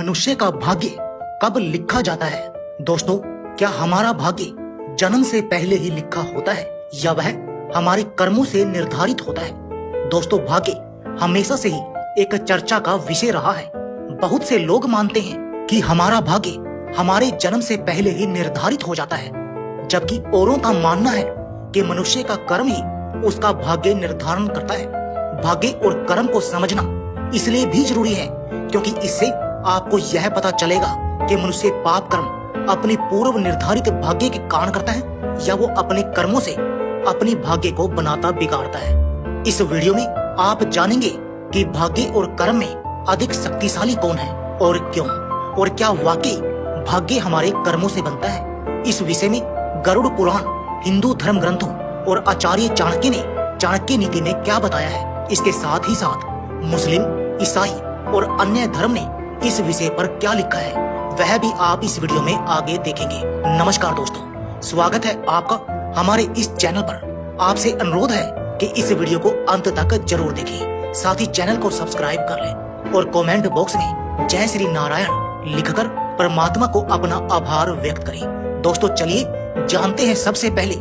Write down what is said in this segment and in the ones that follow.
मनुष्य का भाग्य कब लिखा जाता है? दोस्तों, क्या हमारा भाग्य जन्म से पहले ही लिखा होता है या वह हमारे कर्मों से निर्धारित होता है? दोस्तों, भाग्य हमेशा से ही एक चर्चा का विषय रहा है। बहुत से लोग मानते हैं कि हमारा भाग्य हमारे जन्म से पहले ही निर्धारित हो जाता है, जबकि औरों का मानना है कि मनुष्य का कर्म ही उसका भाग्य निर्धारण करता है। भाग्य और कर्म को समझना इसलिए भी जरूरी है क्योंकि इससे आपको यह पता चलेगा कि मनुष्य पाप कर्म अपने पूर्व निर्धारित भाग्य के कारण करता है या वो अपने कर्मों से अपनी भाग्य को बनाता बिगाड़ता है। इस वीडियो में आप जानेंगे कि भाग्य और कर्म में अधिक शक्तिशाली कौन है और क्यों, और क्या वाकई भाग्य हमारे कर्मों से बनता है। इस विषय में गरुड़ पुराण, हिंदू धर्म ग्रंथों और आचार्य चाणक्य ने चाणक्य नीति में क्या बताया है, इसके साथ ही साथ मुस्लिम, ईसाई और अन्य धर्म ने इस विषय पर क्या लिखा है, वह भी आप इस वीडियो में आगे देखेंगे। नमस्कार दोस्तों, स्वागत है आपका हमारे इस चैनल पर। आपसे अनुरोध है कि इस वीडियो को अंत तक जरूर देखें, साथ ही चैनल को सब्सक्राइब कर लें और कमेंट बॉक्स में जय श्री नारायण लिखकर परमात्मा को अपना आभार व्यक्त करें। दोस्तों, चलिए जानते हैं सबसे पहले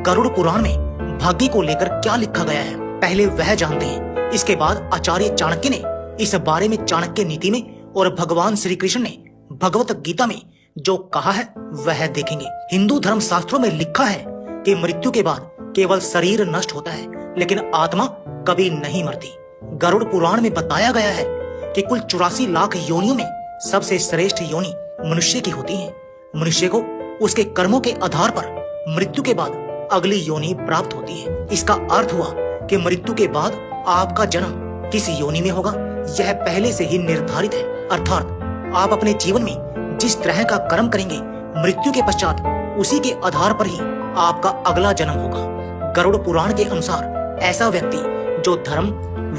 गरुड़ पुराण में भाग्य को लेकर क्या लिखा गया है। पहले वह जानते हैं, इसके बाद आचार्य चाणक्य ने इस बारे में चाणक्य नीति में और भगवान श्री कृष्ण ने भगवत गीता में जो कहा है वह देखेंगे। हिंदू धर्म शास्त्रों में लिखा है कि मृत्यु के बाद केवल शरीर नष्ट होता है, लेकिन आत्मा कभी नहीं मरती। गरुड़ पुराण में बताया गया है कि कुल 84 लाख योनियों में सबसे श्रेष्ठ योनि मनुष्य की होती है। मनुष्य को उसके कर्मों के आधार पर मृत्यु के बाद अगली योनि प्राप्त होती है। इसका अर्थ हुआ कि मृत्यु के बाद आपका जन्म किस योनि में होगा यह पहले से ही निर्धारित है। अर्थात आप अपने जीवन में जिस तरह का कर्म करेंगे, मृत्यु के पश्चात उसी के आधार पर ही आपका अगला जन्म होगा। गरुड़ पुराण के अनुसार ऐसा व्यक्ति जो धर्म,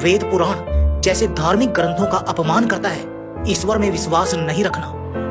वेद पुराण जैसे धार्मिक ग्रंथों का अपमान करता है, ईश्वर में विश्वास नहीं रखना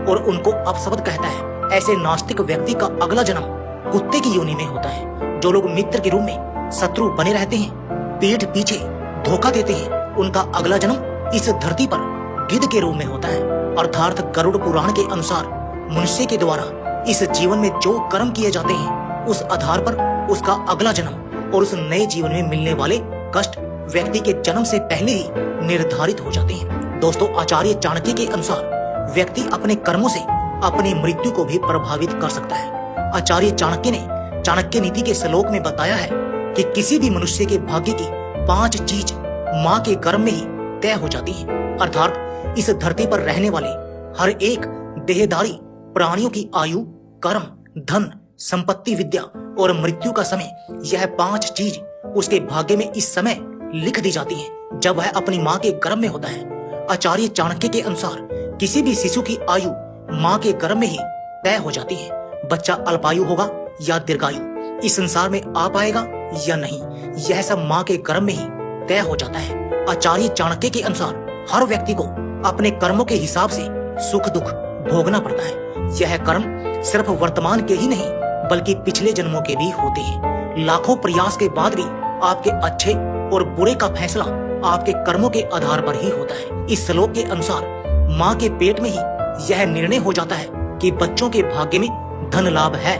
और उनको अपशब्द कहता है, ऐसे नास्तिक व्यक्ति का अगला जन्म कुत्ते की योनि में होता है। जो लोग मित्र के रूप में शत्रु बने रहते हैं, पीठ पीछे धोखा देते हैं, उनका अगला जन्म इस धरती पर गिद्ध के रूप में होता है। अर्थात गरुड़ पुराण के अनुसार मनुष्य के द्वारा इस जीवन में जो कर्म किए जाते हैं, उस आधार पर उसका अगला जन्म और उस नए जीवन में मिलने वाले कष्ट व्यक्ति के जन्म से पहले ही निर्धारित हो जाते हैं। दोस्तों, आचार्य चाणक्य के अनुसार व्यक्ति अपने कर्मों से अपनी मृत्यु को भी प्रभावित कर सकता है। आचार्य चाणक्य ने चाणक्य नीति के श्लोक में बताया है कि किसी भी मनुष्य के भाग्य की 5 चीज माँ के गर्भ में ही तय हो जाती है। अर्थात इस धरती पर रहने वाले हर एक देहधारी प्राणियों की आयु, कर्म, धन, संपत्ति, विद्या और मृत्यु का समय, यह 5 चीज उसके भाग्य में इस समय लिख दी जाती हैं जब वह अपनी माँ के गर्भ में होता है। आचार्य चाणक्य के अनुसार किसी भी शिशु की आयु माँ के गर्भ में ही तय हो जाती है। बच्चा अल्पायु होगा या दीर्घायु, इस संसार में आ पाएगा या नहीं, यह सब माँ के गर्भ में ही तय हो जाता है। आचार्य चाणक्य के अनुसार हर व्यक्ति को अपने कर्मों के हिसाब से सुख दुख भोगना पड़ता है। यह कर्म सिर्फ वर्तमान के ही नहीं बल्कि पिछले जन्मों के भी होते हैं। लाखों प्रयास के बाद भी आपके अच्छे और बुरे का फैसला आपके कर्मों के आधार पर ही होता है। इस श्लोक के अनुसार माँ के पेट में ही यह निर्णय हो जाता है कि बच्चों के भाग्य में धन लाभ है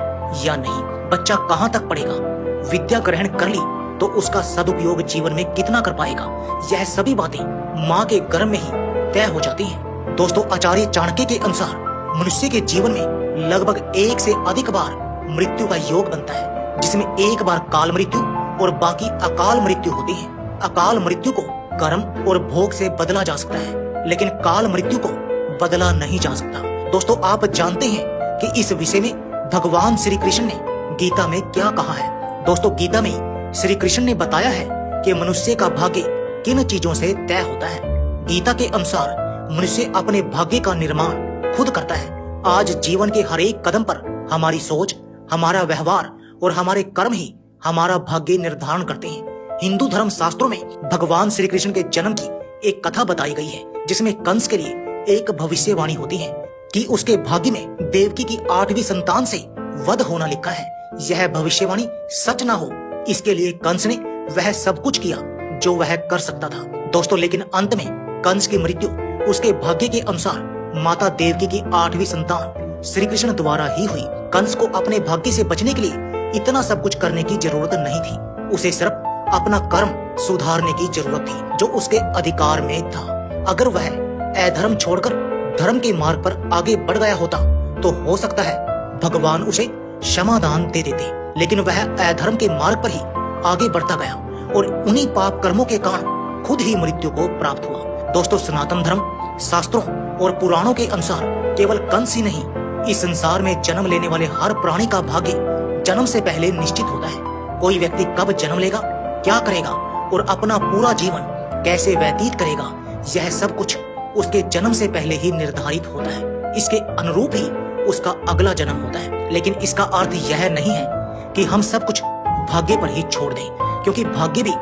या नहीं, बच्चा कहाँ तक पढ़ेगा, विद्या ग्रहण कर ली तो उसका सदुपयोग जीवन में कितना कर पाएगा, यह सभी बातें माँ के गर्भ में ही तय हो जाती हैं। दोस्तों, आचार्य चाणक्य के अनुसार मनुष्य के जीवन में लगभग 1 से अधिक बार मृत्यु का योग बनता है, जिसमें एक बार काल मृत्यु और बाकी अकाल मृत्यु होती है। अकाल मृत्यु को कर्म और भोग से बदला जा सकता है, लेकिन काल मृत्यु को बदला नहीं जा सकता। दोस्तों, आप जानते हैं कि इस विषय में भगवान श्री कृष्ण ने गीता में क्या कहा है। दोस्तों, गीता में श्री कृष्ण ने बताया है कि मनुष्य का भाग्य किन चीजों से तय होता है। गीता के अनुसार मनुष्य अपने भाग्य का निर्माण खुद करता है। आज जीवन के हर एक कदम पर हमारी सोच, हमारा व्यवहार और हमारे कर्म ही हमारा भाग्य निर्धारण करते हैं। हिंदू धर्म शास्त्रों में भगवान श्री कृष्ण के जन्म की एक कथा बताई गई है, जिसमें कंस के लिए एक भविष्यवाणी होती है कि उसके भाग्य में देवकी की 8वीं संतान से वध होना लिखा है। यह भविष्यवाणी सच ना हो, इसके लिए कंस ने वह सब कुछ किया जो वह कर सकता था। दोस्तों, लेकिन अंत में कंस की मृत्यु उसके भाग्य के अनुसार माता देवकी की 8वीं संतान श्री कृष्ण द्वारा ही हुई। कंस को अपने भाग्य से बचने के लिए इतना सब कुछ करने की जरूरत नहीं थी। उसे सिर्फ अपना कर्म सुधारने की जरूरत थी जो उसके अधिकार में था। अगर वह अधर्म छोड़कर धर्म के मार्ग पर आगे बढ़ गया होता तो हो सकता है भगवान उसे क्षमादान दे देते, लेकिन वह अधर्म के मार्ग पर ही आगे बढ़ता गया और उन्हीं पाप कर्मों के कारण खुद ही मृत्यु को प्राप्त हुआ। दोस्तों, सनातन धर्म, शास्त्रों और पुराणों के अनुसार केवल कंस ही नहीं, इस संसार में जन्म लेने वाले हर प्राणी का भाग्य जन्म से पहले निश्चित होता है। कोई व्यक्ति कब जन्म लेगा, क्या करेगा और अपना पूरा जीवन कैसे व्यतीत करेगा, यह सब कुछ उसके जन्म से पहले ही निर्धारित होता है। इसके अनुरूप ही उसका अगला जन्म होता है। लेकिन इसका अर्थ यह नहीं है कि हम सब कुछ भाग्य पर ही छोड़ दें, क्योंकि भाग्य भी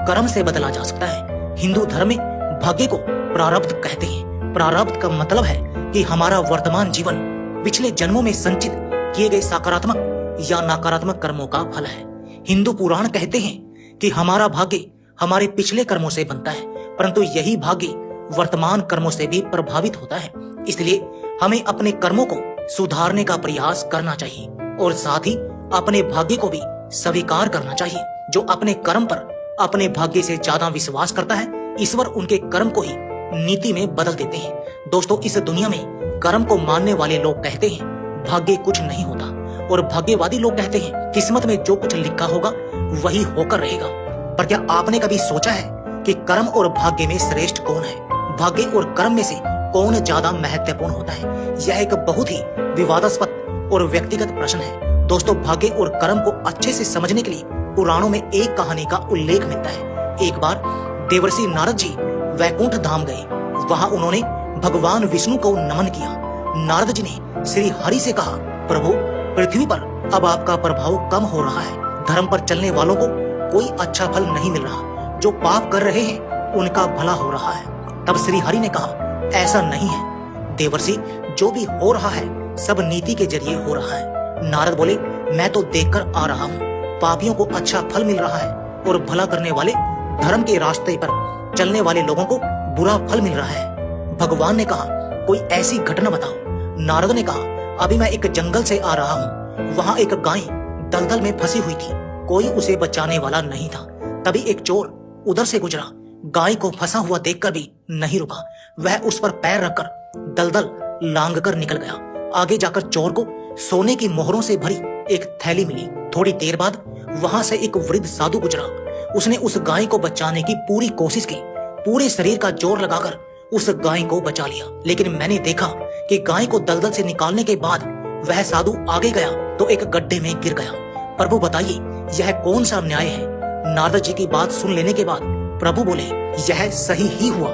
कर्म से बदला जा सकता है। हिंदू धर्म में भाग्य को प्रारब्ध कहते हैं। प्रारब्ध का मतलब है कि हमारा वर्तमान जीवन पिछले जन्मों में संचित किए गए सकारात्मक या नकारात्मक कर्मों का फल है। हिंदू पुराण कहते हैं कि हमारा भाग्य हमारे पिछले कर्मों से बनता है, परंतु यही भाग्य वर्तमान कर्मों से भी प्रभावित होता है। इसलिए हमें अपने कर्मों को सुधारने का प्रयास करना चाहिए और साथ ही अपने भाग्य को भी स्वीकार करना चाहिए। जो अपने कर्म पर अपने भाग्य से ज्यादा विश्वास करता है, ईश्वर उनके कर्म को ही नीति में बदल देते हैं। दोस्तों, इस दुनिया में कर्म को मानने वाले लोग कहते हैं भाग्य कुछ नहीं होता, और भाग्यवादी लोग कहते हैं किस्मत में जो कुछ लिखा होगा वही होकर रहेगा। पर क्या आपने कभी सोचा है कि कर्म और भाग्य में श्रेष्ठ कौन है? भाग्य और कर्म में से कौन ज्यादा महत्वपूर्ण होता है? यह एक बहुत ही विवादास्पद और व्यक्तिगत प्रश्न है। दोस्तों, भाग्य और कर्म को अच्छे से समझने के लिए पुराणों में एक कहानी का उल्लेख मिलता है। एक बार देवर्षि नारद जी वैकुंठ धाम गए। वहां उन्होंने भगवान विष्णु को नमन किया। नारद जी ने श्री हरि से कहा, प्रभु, पृथ्वी पर अब आपका प्रभाव कम हो रहा है। धर्म पर चलने वालों को कोई अच्छा फल नहीं मिल रहा। जो पाप कर रहे हैं उनका भला हो रहा है। तब श्री हरि ने कहा, ऐसा नहीं है देवर्षि, जो भी हो रहा है सब नीति के जरिए हो रहा है। नारद बोले, मैं तो देखकर आ रहा हूँ, पापियों को अच्छा फल मिल रहा है और भला करने वाले, धर्म के रास्ते पर चलने वाले लोगों को बुरा फल मिल रहा है। भगवान ने कहा, कोई ऐसी घटना बताओ। नारद ने कहा, अभी मैं एक जंगल से आ रहा हूँ। वहाँ एक गाय दलदल में फंसी हुई थी। कोई उसे बचाने वाला नहीं था। तभी एक चोर उधर से गुजरा। गाय को फंसा हुआ देखकर भी नहीं रुका। वह उस पर पैर रखकर दलदल लांग कर निकल गया। आगे जाकर चोर को सोने की मोहरों से भरी एक थैली मिली। थोड़ी देर बाद वहां से एक वृद्ध साधु गुजरा। उसने उस गाय को बचाने की पूरी कोशिश की। पूरे शरीर का जोर लगाकर उस गाय को बचा लिया। लेकिन मैंने देखा कि गाय को दलदल से निकालने के बाद वह साधु आगे गया तो एक गड्ढे में गिर गया। प्रभु बताइए, यह कौन सा न्याय है? नारद जी की बात सुन लेने के बाद प्रभु बोले, यह सही ही हुआ।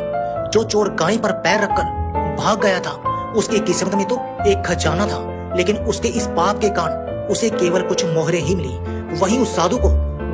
जो चोर गाय पर पैर रखकर भाग गया था, उसकी किस्मत में तो एक खजाना था, लेकिन उसके इस पाप के कारण उसे केवल कुछ मोहरें ही मिली। वहीं उस साधु को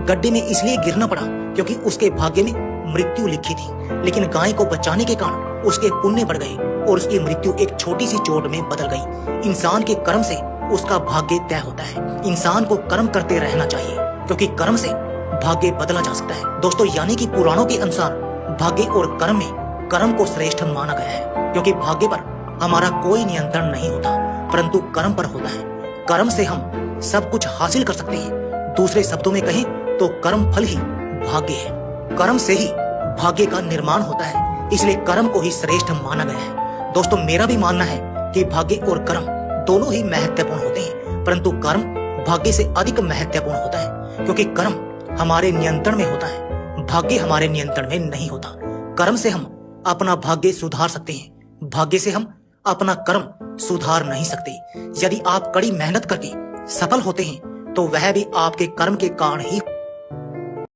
गड्ढे में इसलिए गिरना पड़ा क्योंकि उसके भाग्य में मृत्यु लिखी थी। लेकिन गाय को बचाने के कारण उसके पुण्य बढ़ गए और उसकी मृत्यु एक छोटी सी चोट में बदल गई। इंसान के कर्म से उसका भाग्य तय होता है। इंसान को कर्म करते रहना चाहिए, क्योंकि कर्म से भाग्य बदला जा सकता है। दोस्तों, यानी कि पुराणों के अनुसार भाग्य और कर्म में कर्म को श्रेष्ठ माना गया है, क्योंकि भाग्य पर हमारा कोई नियंत्रण नहीं होता, परंतु कर्म पर होता है। कर्म से हम सब कुछ हासिल कर सकते हैं। दूसरे शब्दों में कहें तो कर्म फल ही भाग्य है। कर्म से ही भाग्य का निर्माण होता है, इसलिए कर्म को ही श्रेष्ठ माना गया है। दोस्तों, मेरा भी मानना है कि भाग्य और कर्म दोनों ही महत्वपूर्ण होते हैं, परंतु कर्म भाग्य से अधिक महत्वपूर्ण होता है, क्योंकि कर्म हमारे नियंत्रण में होता है, भाग्य हमारे नियंत्रण में नहीं होता। कर्म से हम अपना भाग्य सुधार सकते हैं, भाग्य से हम अपना कर्म सुधार नहीं सकते। यदि आप कड़ी मेहनत करके सफल होते हैं तो वह भी आपके कर्म के कारण ही